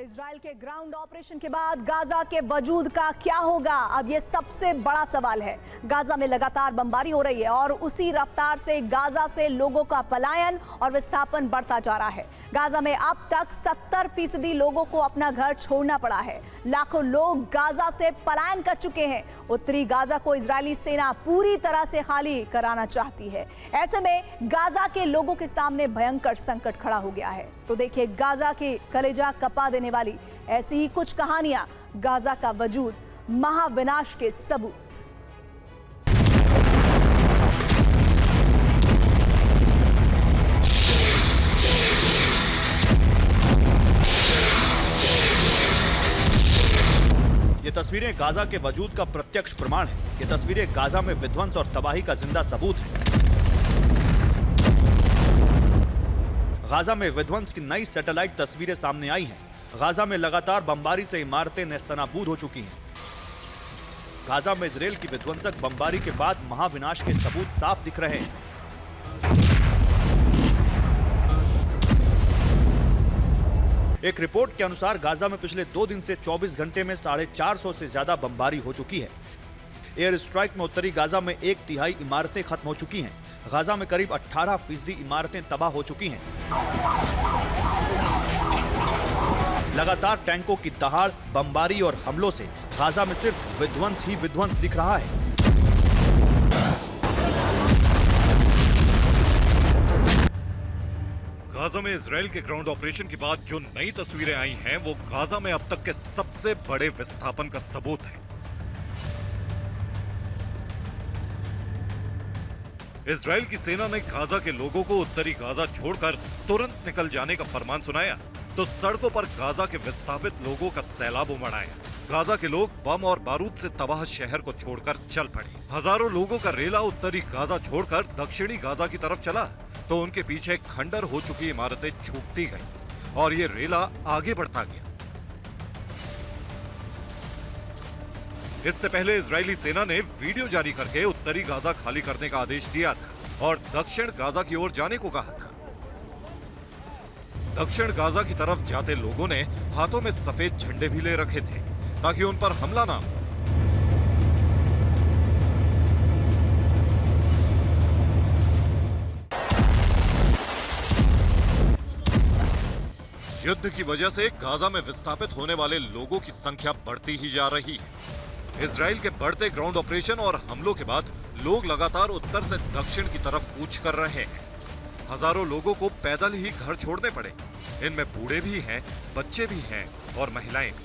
Israel के ground operation के बाद गाजा के वजूद का क्या होगा, अब ये सबसे बड़ा सवाल है। गाजा में लगातार बमबारी हो रही है और उसी रफ्तार से गाजा से लोगों का पलायन और विस्थापन बढ़ता जा रहा है। गाजा में अब तक 70% लोगों को अपना घर छोड़ना पड़ा है। लाखों लोग गाजा से पलायन कर चुके हैं। उत्तरी गाजा को इजरायली सेना पूरी तरह से खाली कराना चाहती है। ऐसे में गाजा के लोगों के सामने भयंकर संकट खड़ा हो गया है। तो देखिए गाजा के कलेजा कपा देने वाली ऐसी ही कुछ कहानियां, गाजा का वजूद, महाविनाश के सबूत। ये तस्वीरें गाजा के वजूद का प्रत्यक्ष प्रमाण है। ये तस्वीरें गाजा में विध्वंस और तबाही का जिंदा सबूत है। गाजा में विध्वंस की नई सैटेलाइट तस्वीरें सामने आई हैं। गाजा में लगातार बमबारी से इमारतें नेस्तनाबूद हो चुकी हैं। गाजा में इजराइल की विध्वंसक बमबारी के बाद महाविनाश के सबूत साफ दिख रहे हैं। एक रिपोर्ट के अनुसार गाजा में पिछले 2 दिन से 24 घंटे में 450 से ज्यादा बमबारी हो चुकी है। एयर स्ट्राइक में उत्तरी गाजा में 1/3 इमारतें खत्म हो चुकी हैं। गाजा में करीब 18% इमारतें तबाह हो चुकी हैं। लगातार टैंकों की दहाड़, बमबारी और हमलों से गाजा में सिर्फ विध्वंस ही विध्वंस दिख रहा है। गाजा में इजराइल के ग्राउंड ऑपरेशन के बाद जो नई तस्वीरें आई हैं, वो गाजा में अब तक के सबसे बड़े विस्थापन का सबूत है। इजराइल की सेना ने गाजा के लोगों को उत्तरी गाजा छोड़कर तुरंत निकल जाने का फरमान सुनाया, तो सड़कों पर गाजा के विस्थापित लोगों का सैलाब उमड़ आया। गाजा के लोग बम और बारूद से तबाह शहर को छोड़कर चल पड़े। हजारों लोगों का रेला उत्तरी गाजा छोड़कर दक्षिणी गाजा की तरफ चला, तो उनके पीछे खंडर हो चुकी इमारतें छूटती गईं और ये रेला आगे बढ़ता गया। इससे पहले इजरायली सेना ने वीडियो जारी करके उत्तरी गाजा खाली करने का आदेश दिया था और दक्षिण गाजा की ओर जाने को कहा था। दक्षिण गाजा की तरफ जाते लोगों ने हाथों में सफेद झंडे भी ले रखे थे ताकि उन पर हमला ना हो। युद्ध की वजह से गाजा में विस्थापित होने वाले लोगों की संख्या बढ़ती ही जा रही है। इजराइल के बढ़ते ग्राउंड ऑपरेशन और हमलों के बाद लोग लगातार उत्तर से दक्षिण की तरफ कूच कर रहे हैं। हजारों लोगों को पैदल ही घर छोड़ने पड़े। इनमें बूढ़े भी हैं, बच्चे भी हैं और महिलाएं भी।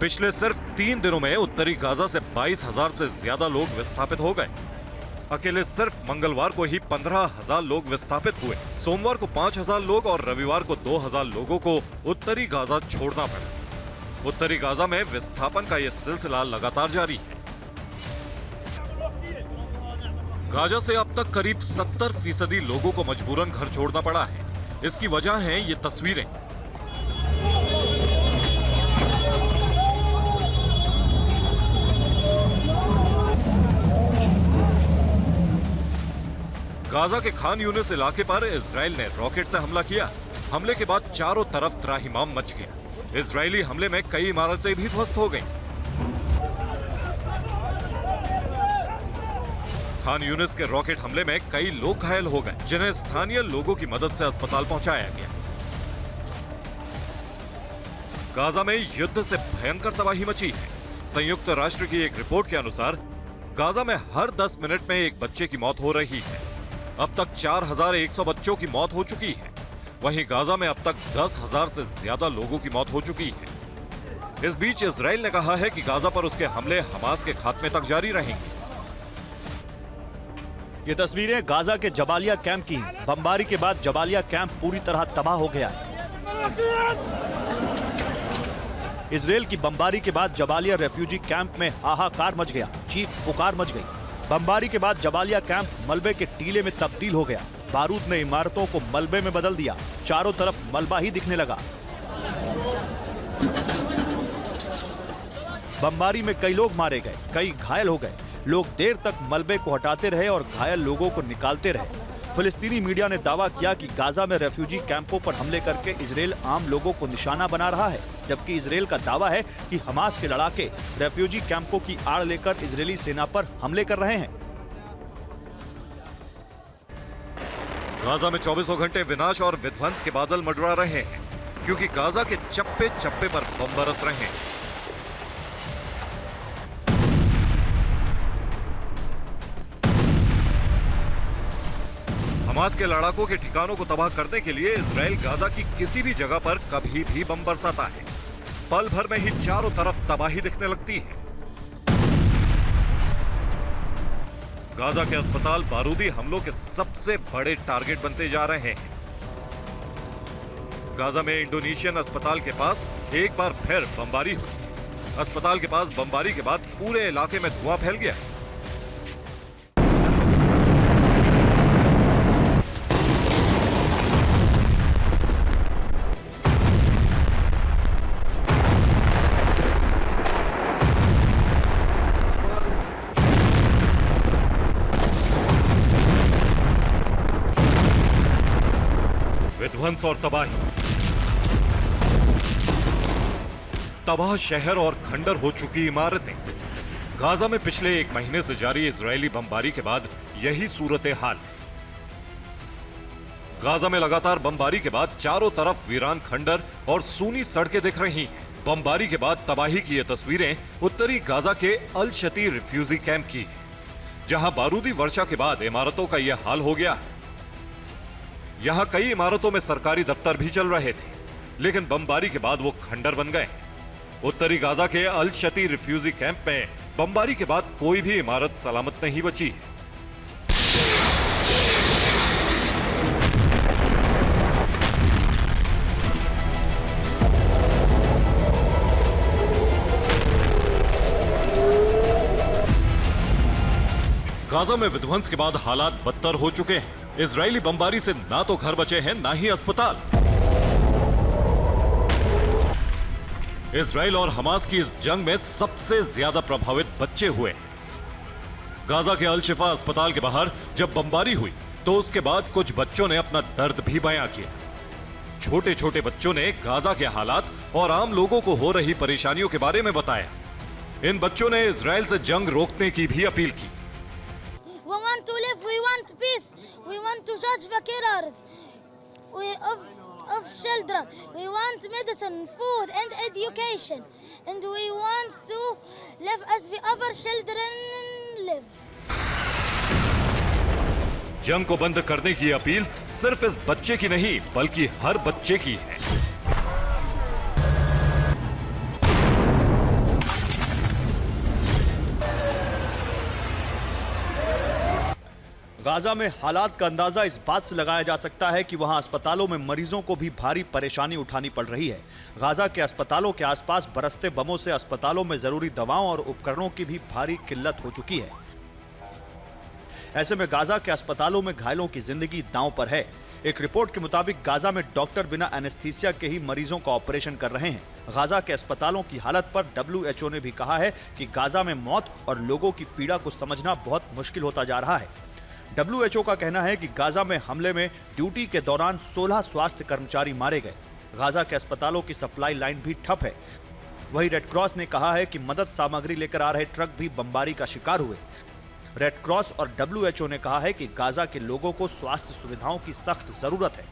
पिछले सिर्फ 3 दिनों में उत्तरी गाजा से 22,000 से ज्यादा लोग विस्थापित हो गए। अकेले सिर्फ मंगलवार को ही 15,000 लोग विस्थापित हुए। सोमवार को 5,000 लोग और रविवार को 2,000 लोगों को उत्तरी गाजा छोड़ना पड़ा। उत्तरी गाजा में विस्थापन का यह सिलसिला लगातार जारी है। गाजा से अब तक करीब 70% लोगों को मजबूरन घर छोड़ना पड़ा है। इसकी वजह है ये तस्वीरें। गाजा के खान यूनिस इलाके पर इजराइल ने रॉकेट से हमला किया। हमले के बाद चारों तरफ त्राहिमाम मच गया। इजरायली हमले में कई इमारतें भी ध्वस्त हो गईं। खान यूनिस के रॉकेट हमले में कई लोग घायल हो गए, जिन्हें स्थानीय लोगों की मदद से अस्पताल पहुंचाया गया। गाजा में युद्ध से भयंकर तबाही मची है। संयुक्त राष्ट्र की एक रिपोर्ट के अनुसार गाजा में हर 10 मिनट में एक बच्चे की मौत हो रही है। अब तक 4,100 बच्चों की मौत हो चुकी है। वहीं गाजा में अब तक 10,000 से ज्यादा लोगों की मौत हो चुकी है। इस बीच इजराइल ने कहा है कि गाजा पर उसके हमले हमास के खात्मे तक जारी रहेंगे। ये तस्वीरें गाजा के जबालिया कैंप की हैं। बमबारी के बाद जबालिया कैंप पूरी तरह तबाह हो गया है। इजराइल की बमबारी के बाद जबालिया रेफ्यूजी कैंप में हाहाकार मच गया, चीख पुकार मच गई। बमबारी के बाद जबालिया कैंप मलबे के टीले में तब्दील हो गया। बारूद ने इमारतों को मलबे में बदल दिया। चारों तरफ मलबा ही दिखने लगा। बमबारी में कई लोग मारे गए, कई घायल हो गए। लोग देर तक मलबे को हटाते रहे और घायल लोगों को निकालते रहे। फिलिस्तीनी मीडिया ने दावा किया कि गाजा में रेफ्यूजी कैंपों पर हमले करके इजराइल आम लोगों को निशाना बना रहा है, जबकि इजराइल का दावा है कि हमास के लड़ाके रेफ्यूजी कैंपों की आड़ लेकर इजरायली सेना पर हमले कर रहे हैं। गाजा में 24 घंटे विनाश और विध्वंस के बादल मंडरा रहे हैं, क्योंकि गाजा के चप्पे चप्पे पर बम बरस रहे हैं। हमास के लड़ाकों के ठिकानों को तबाह करने के लिए इजराइल गाजा की किसी भी जगह पर कभी भी बम बरसाता है। पल भर में ही चारों तरफ तबाही दिखने लगती है। गाजा के अस्पताल बारूदी हमलों के सबसे बड़े टारगेट बनते जा रहे हैं। गाजा में इंडोनेशियन अस्पताल के पास एक बार फिर बमबारी हुई। अस्पताल के पास बमबारी के बाद पूरे इलाके में धुआं फैल गया। विध्वंस और तबाही, तबाह शहर और खंडर हो चुकी इमारतें। गाजा में पिछले 1 महीने से जारी इजरायली बमबारी के बाद यही सूरत हाल है। गाजा में लगातार बमबारी के बाद चारों तरफ वीरान खंडर और सूनी सड़कें दिख रही हैं। बमबारी के बाद तबाही की ये तस्वीरें उत्तरी गाजा के अल शती रिफ्यूजी कैंप की हैं, जहां बारूदी वर्षा के बाद इमारतों का यह हाल हो गया है। यहां कई इमारतों में सरकारी दफ्तर भी चल रहे थे, लेकिन बमबारी के बाद वो खंडर बन गए। उत्तरी गाजा के अल शती रिफ्यूजी कैंप में बमबारी के बाद कोई भी इमारत सलामत नहीं बची है। गाजा में विध्वंस के बाद हालात बदतर हो चुके हैं। इजरायली बमबारी से ना तो घर बचे हैं, ना ही अस्पताल। इजराइल और हमास की इस जंग में सबसे ज्यादा प्रभावित बच्चे हुए हैं। गाजा के अल शिफा अस्पताल के बाहर जब बमबारी हुई तो उसके बाद कुछ बच्चों ने अपना दर्द भी बयां किया। छोटे छोटे बच्चों ने गाजा के हालात और आम लोगों को हो रही परेशानियों के बारे में बताया। इन बच्चों ने इजराइल से जंग रोकने की भी अपील की। We want to live, we want peace, we want to judge the killers of children, we want medicine, food and education, and we want to live as the other children live. जंग को बंद करने की appeal सिर्फ इस बच्चे की नहीं, बल्कि हर बच्चे की है। गाजा में हालात का अंदाजा इस बात से लगाया जा सकता है कि वहां अस्पतालों में मरीजों को भी भारी परेशानी उठानी पड़ रही है। गाजा के अस्पतालों के आसपास बरसते बमों से अस्पतालों में जरूरी दवाओं और उपकरणों की भी भारी किल्लत हो चुकी है। ऐसे में गाजा के अस्पतालों में घायलों की जिंदगी दांव पर है। एक रिपोर्ट के मुताबिक गाजा में डॉक्टर बिना एनेस्थीसिया के ही मरीजों का ऑपरेशन कर रहे हैं। गाजा के अस्पतालों की हालत पर WHO ने भी कहा है कि गाजा में मौत और लोगों की पीड़ा को समझना बहुत मुश्किल होता जा रहा है। WHO का कहना है कि गाजा में हमले में ड्यूटी के दौरान 16 स्वास्थ्य कर्मचारी मारे गए। गाजा के अस्पतालों की सप्लाई लाइन भी ठप है। वहीं रेड क्रॉस ने कहा है कि मदद सामग्री लेकर आ रहे ट्रक भी बमबारी का शिकार हुए। रेड क्रॉस और WHO ने कहा है कि गाजा के लोगों को स्वास्थ्य सुविधाओं की सख्त जरूरत है।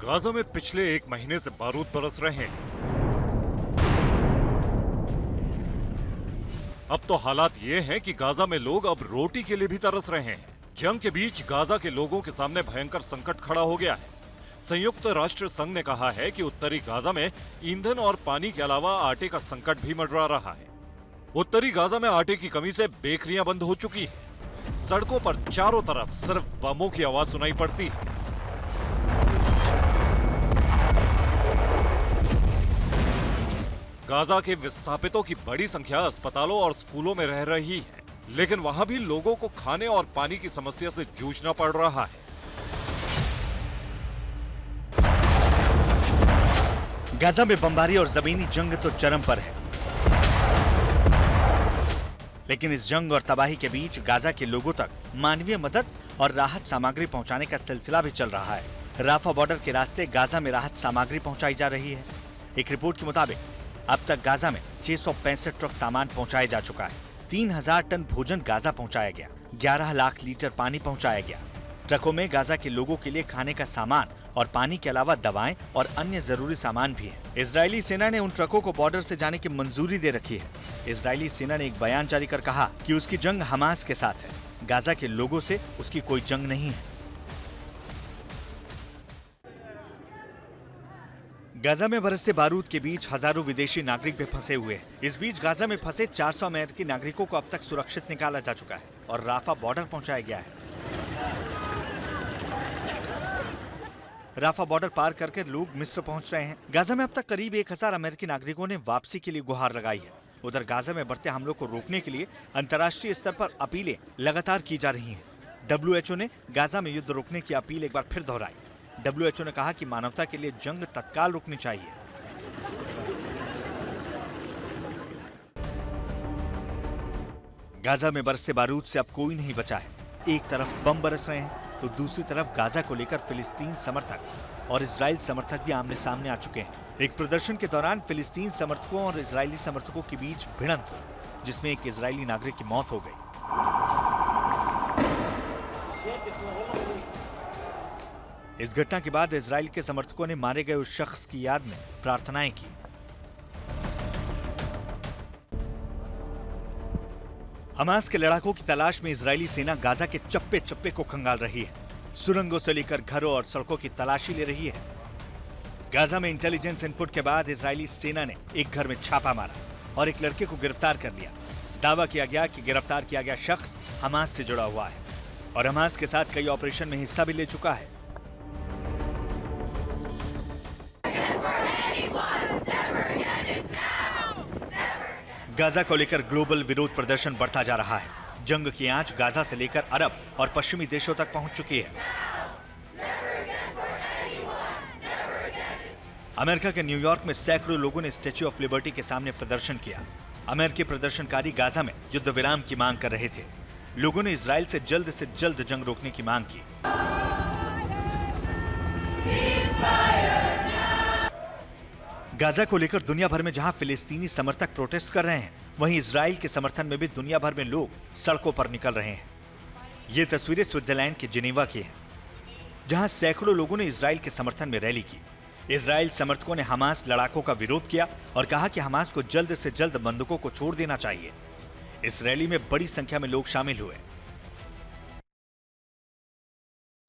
गाजा में पिछले 1 महीने से बारूद बरस रहे हैं। अब तो हालात ये हैं कि गाजा में लोग अब रोटी के लिए भी तरस रहे हैं। जंग के बीच गाजा के लोगों के सामने भयंकर संकट खड़ा हो गया है। संयुक्त राष्ट्र संघ ने कहा है कि उत्तरी गाजा में ईंधन और पानी के अलावा आटे का संकट भी मंडरा रहा है। उत्तरी गाजा में आटे की कमी से बेकरियां बंद हो चुकी हैं। सड़कों पर चारों तरफ सिर्फ बमों की आवाज सुनाई पड़ती है। गाजा के विस्थापितों की बड़ी संख्या अस्पतालों और स्कूलों में रह रही है, लेकिन वहां भी लोगों को खाने और पानी की समस्या से जूझना पड़ रहा है। गाजा में बमबारी और जमीनी जंग तो चरम पर है, लेकिन इस जंग और तबाही के बीच गाजा के लोगों तक मानवीय मदद और राहत सामग्री पहुंचाने का सिलसिला भी चल रहा है। राफा बॉर्डर के रास्ते गाजा में राहत सामग्री पहुंचाई जा रही है। एक रिपोर्ट के मुताबिक अब तक गाजा में 665 ट्रक सामान पहुंचाया जा चुका है। 3000 टन भोजन गाजा पहुंचाया गया, 11 लाख लीटर पानी पहुंचाया गया। ट्रकों में गाजा के लोगों के लिए खाने का सामान और पानी के अलावा दवाएं और अन्य जरूरी सामान भी है। इजरायली सेना ने उन ट्रकों को बॉर्डर से जाने की मंजूरी दे रखी है। इजरायली सेना ने एक बयान जारी कर कहा कि उसकी जंग हमास के साथ है, गाजा के लोगों से उसकी कोई जंग नहीं है। गाजा में बरसते बारूद के बीच हजारों विदेशी नागरिक भी फंसे हुए हैं। इस बीच गाजा में फंसे 400 अमेरिकी नागरिकों को अब तक सुरक्षित निकाला जा चुका है और राफा बॉर्डर पहुंचाया गया है। राफा बॉर्डर पार करके लोग मिस्र पहुंच रहे हैं। गाजा में अब तक करीब 1000 अमेरिकी नागरिकों ने वापसी के लिए गुहार लगाई है। उधर गाजा में बढ़ते हमलों को रोकने के लिए अंतर्राष्ट्रीय स्तर पर अपीलें लगातार की जा रही हैं। WHO ने गाजा में युद्ध रोकने की अपील एक बार फिर दोहराई। WHO ने कहा कि मानवता के लिए जंग तत्काल रुकनी चाहिए। गाजा में बरसते बारूद से अब कोई नहीं बचा है। एक तरफ बम बरस रहे हैं तो दूसरी तरफ गाजा को लेकर फिलिस्तीन समर्थक और इजराइल समर्थक भी आमने सामने आ चुके हैं। एक प्रदर्शन के दौरान फिलिस्तीन समर्थकों और इजरायली समर्थकों के बीच भिड़ंत हुई, जिसमें एक इजरायली नागरिक की मौत हो गई। इस घटना के बाद इजराइल के समर्थकों ने मारे गए उस शख्स की याद में प्रार्थनाएं की। हमास के लड़ाकों की तलाश में इजरायली सेना गाजा के चप्पे चप्पे को खंगाल रही है। सुरंगों से लेकर घरों और सड़कों की तलाशी ले रही है। गाजा में इंटेलिजेंस इनपुट के बाद इजरायली सेना ने एक घर में छापा मारा और एक लड़के को गिरफ्तार कर लिया। दावा किया गया कि गिरफ्तार किया गया शख्स हमास से जुड़ा हुआ है और हमास के साथ कई ऑपरेशन में हिस्सा भी ले चुका है। गाजा को लेकर ग्लोबल विरोध प्रदर्शन बढ़ता जा रहा है। जंग की आंच गाजा से लेकर अरब और पश्चिमी देशों तक पहुंच चुकी है। अमेरिका के न्यूयॉर्क में सैकड़ों लोगों ने स्टैच्यू ऑफ लिबर्टी के सामने प्रदर्शन किया। अमेरिकी प्रदर्शनकारी गाजा में युद्ध विराम की मांग कर रहे थे। लोगों ने इजराइल से जल्द जंग रोकने की मांग की। गाजा को लेकर दुनिया भर में जहां फिलिस्तीनी समर्थक प्रोटेस्ट कर रहे हैं, वहीं इजराइल के समर्थन में भी दुनिया भर में लोग सड़कों पर निकल रहे हैं। ये तस्वीरें स्विट्जरलैंड के जिनेवा की हैं, जहां सैकड़ों लोगों ने इजराइल के समर्थन में रैली की। इजराइल समर्थकों ने हमास लड़ाकों का विरोध किया और कहा कि हमास को जल्द से जल्द बंधकों को छोड़ देना चाहिए। इस रैली में बड़ी संख्या में लोग शामिल हुए।